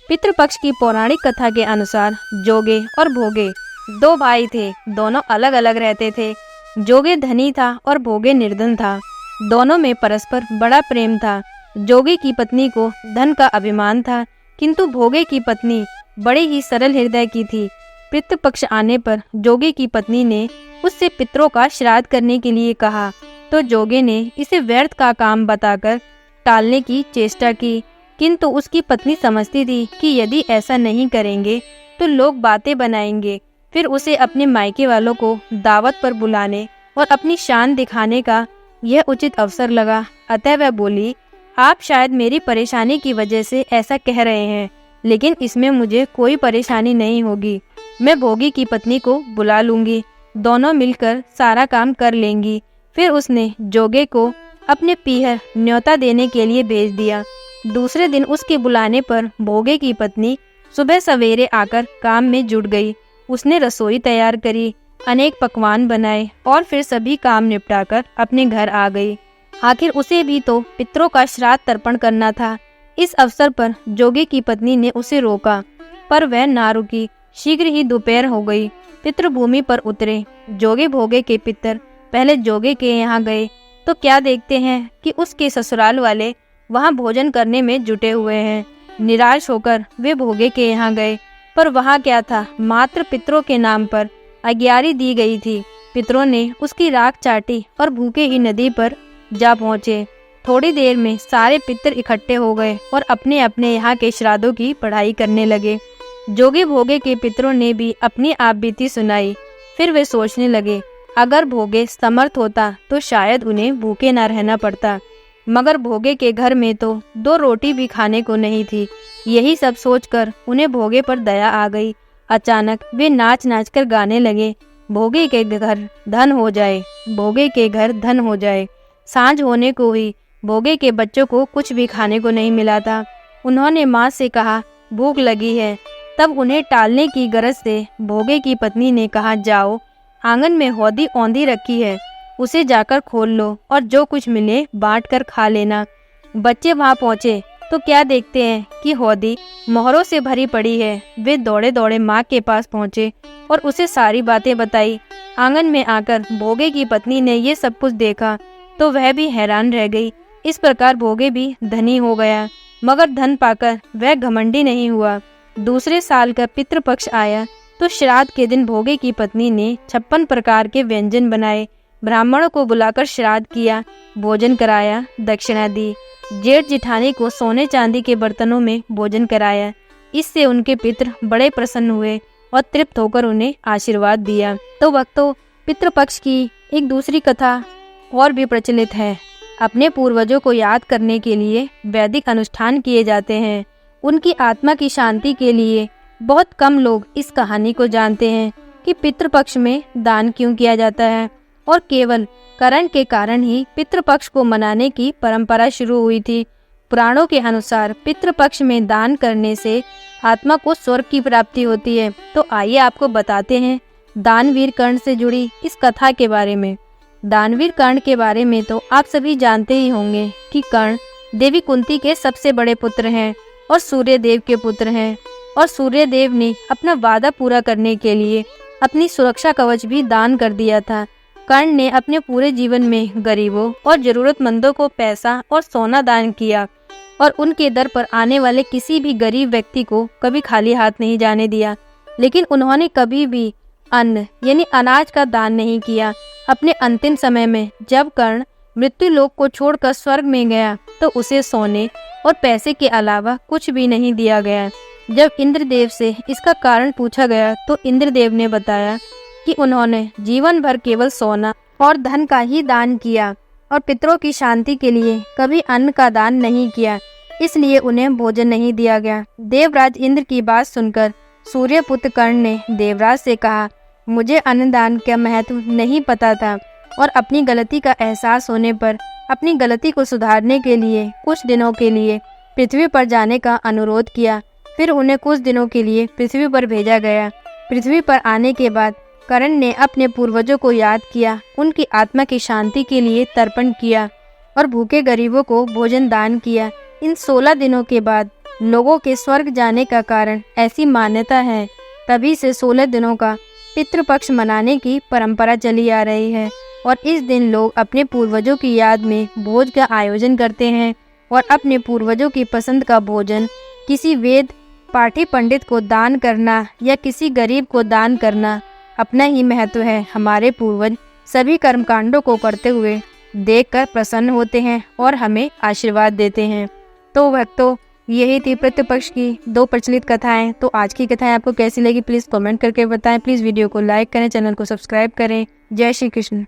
पितृपक्ष की पौराणिक कथा के अनुसार जोगे और भोगे दो भाई थे। दोनों अलग अलग रहते थे। जोगे धनी था और भोगे निर्धन था। दोनों में परस्पर बड़ा प्रेम था। जोगे की पत्नी को धन का अभिमान था, किंतु भोगे की पत्नी बड़े ही सरल हृदय की थी। पितृपक्ष आने पर जोगे की पत्नी ने उससे पितरों का श्राद्ध करने के लिए कहा, तो जोगे ने इसे व्यर्थ का काम बताकर टालने की चेष्टा की, किंतु उसकी पत्नी समझती थी कि यदि ऐसा नहीं करेंगे तो लोग बातें बनाएंगे। फिर उसे अपने मायके वालों को दावत पर बुलाने और अपनी शान दिखाने का यह उचित अवसर लगा। अतः वह बोली, आप शायद मेरी परेशानी की वजह से ऐसा कह रहे हैं, लेकिन इसमें मुझे कोई परेशानी नहीं होगी। मैं भोगी की पत्नी को बुला लूंगी, दोनों मिलकर सारा काम कर लेंगी। फिर उसने जोगे को अपने पीहर न्योता देने के लिए भेज दिया। दूसरे दिन उसके बुलाने पर भोगे की पत्नी सुबह सवेरे आकर काम में जुट गई। उसने रसोई तैयार करी, अनेक पकवान बनाए और फिर सभी काम निपटाकर अपने घर आ गई। आखिर उसे भी तो पितरों का श्राद्ध तर्पण करना था। इस अवसर पर जोगे की पत्नी ने उसे रोका, पर वह ना रुकी। शीघ्र ही दोपहर हो गई। पितृभूमि पर उतरे। जोगे भोगे के पितर पहले जोगे के यहाँ गए तो क्या देखते हैं कि उसके ससुराल वाले वहाँ भोजन करने में जुटे हुए हैं। निराश होकर वे भोगे के यहाँ गए, पर वहाँ क्या था, मात्र पितरों के नाम पर आज्ञारी दी गई थी। पितरों ने उसकी राख चाटी और भूखे ही नदी पर जा पहुँचे। थोड़ी देर में सारे पितर इकट्ठे हो गए और अपने अपने यहाँ के श्राद्धों की पढ़ाई करने लगे। जोगे भोगे के पितरों ने भी अपनी आप बीती सुनाई। फिर वे सोचने लगे, अगर भोगे समर्थ होता तो शायद उन्हें भूखे न रहना पड़ता, मगर भोगे के घर में तो 2 रोटी भी खाने को नहीं थी। यही सब सोचकर उन्हें भोगे पर दया आ गई। अचानक वे नाच नाच कर गाने लगे, भोगे के घर धन हो जाए, भोगे के घर धन हो जाए। सांझ होने को ही भोगे के बच्चों को कुछ भी खाने को नहीं मिला था। उन्होंने माँ से कहा, भूख लगी है। तब उन्हें टालने की गरज से भोगे की पत्नी ने कहा, जाओ, आंगन में हौदी औंधी रखी है, उसे जाकर खोल लो और जो कुछ मिले बांट कर खा लेना। बच्चे वहां पहुंचे तो क्या देखते हैं कि हौदी मोहरों से भरी पड़ी है। वे दौड़े दौड़े माँ के पास पहुंचे और उसे सारी बातें बताई। आंगन में आकर भोगे की पत्नी ने ये सब कुछ देखा तो वह भी हैरान रह गई। इस प्रकार भोगे भी धनी हो गया, मगर धन पाकर वह घमंडी नहीं हुआ। दूसरे साल का पितृपक्ष आया तो श्राद्ध के दिन भोगे की पत्नी ने 56 प्रकार के व्यंजन बनाए। ब्राह्मणों को बुलाकर श्राद्ध किया, भोजन कराया, दक्षिणा दी। जेठ जिठानी को सोने चांदी के बर्तनों में भोजन कराया। इससे उनके पितृ बड़े प्रसन्न हुए और तृप्त होकर उन्हें आशीर्वाद दिया। तो भक्तों, पितृपक्ष की एक दूसरी कथा और भी प्रचलित है। अपने पूर्वजों को याद करने के लिए वैदिक अनुष्ठान किए जाते हैं। उनकी आत्मा की शांति के लिए बहुत कम लोग इस कहानी को जानते हैं कि पितृपक्ष में दान क्यों किया जाता है, और केवल करण के कारण ही पितृपक्ष को मनाने की परंपरा शुरू हुई थी। पुराणों के अनुसार पितृपक्ष में दान करने से आत्मा को स्वर्ग की प्राप्ति होती है। तो आइए आपको बताते हैं दानवीर कर्ण से जुड़ी इस कथा के बारे में। दानवीर कर्ण के बारे में तो आप सभी जानते ही होंगे कि कर्ण देवी कुंती के सबसे बड़े पुत्र हैं और सूर्य देव के पुत्र हैं। और सूर्य देव ने अपना वादा पूरा करने के लिए अपनी सुरक्षा कवच भी दान कर दिया था। कर्ण ने अपने पूरे जीवन में गरीबों और जरूरतमंदों को पैसा और सोना दान किया और उनके दर पर आने वाले किसी भी गरीब व्यक्ति को कभी खाली हाथ नहीं जाने दिया। लेकिन उन्होंने कभी भी अन्न यानी अनाज का दान नहीं किया। अपने अंतिम समय में जब कर्ण मृत्यु लोक को छोड़कर स्वर्ग में गया तो उसे सोने और पैसे के अलावा कुछ भी नहीं दिया गया। जब इंद्रदेव से इसका कारण पूछा गया तो इंद्रदेव ने बताया कि उन्होंने जीवन भर केवल सोना और धन का ही दान किया और पितरों की शांति के लिए कभी अन्न का दान नहीं किया, इसलिए उन्हें भोजन नहीं दिया गया। देवराज इंद्र की बात सुनकर सूर्यपुत्र कर्ण ने देवराज से कहा, मुझे अन्नदान का महत्व नहीं पता था और अपनी गलती का एहसास होने पर अपनी गलती को सुधारने के लिए कुछ दिनों के लिए पृथ्वी पर जाने का अनुरोध किया। फिर उन्हें कुछ दिनों के लिए पृथ्वी पर भेजा गया। पृथ्वी पर आने के बाद कर्ण ने अपने पूर्वजों को याद किया, उनकी आत्मा की शांति के लिए तर्पण किया और भूखे गरीबों को भोजन दान किया। इन 16 दिनों के बाद लोगों के स्वर्ग जाने का कारण ऐसी मान्यता है। तभी से 16 दिनों का पितृपक्ष मनाने की परंपरा चली आ रही है और इस दिन लोग अपने पूर्वजों की याद में भोज का आयोजन करते हैं और अपने पूर्वजों की पसंद का भोजन किसी वेद पाठी पंडित को दान करना या किसी गरीब को दान करना अपना ही महत्व है। हमारे पूर्वज सभी कर्मकांडों को करते हुए देखकर प्रसन्न होते हैं और हमें आशीर्वाद देते हैं। तो भक्तों, यही थी पितृपक्ष की 2 प्रचलित कथाएं। तो आज की कथाएं आपको कैसी लगी प्लीज़ कमेंट करके बताएं। प्लीज़ वीडियो को लाइक करें, चैनल को सब्सक्राइब करें। जय श्री कृष्ण।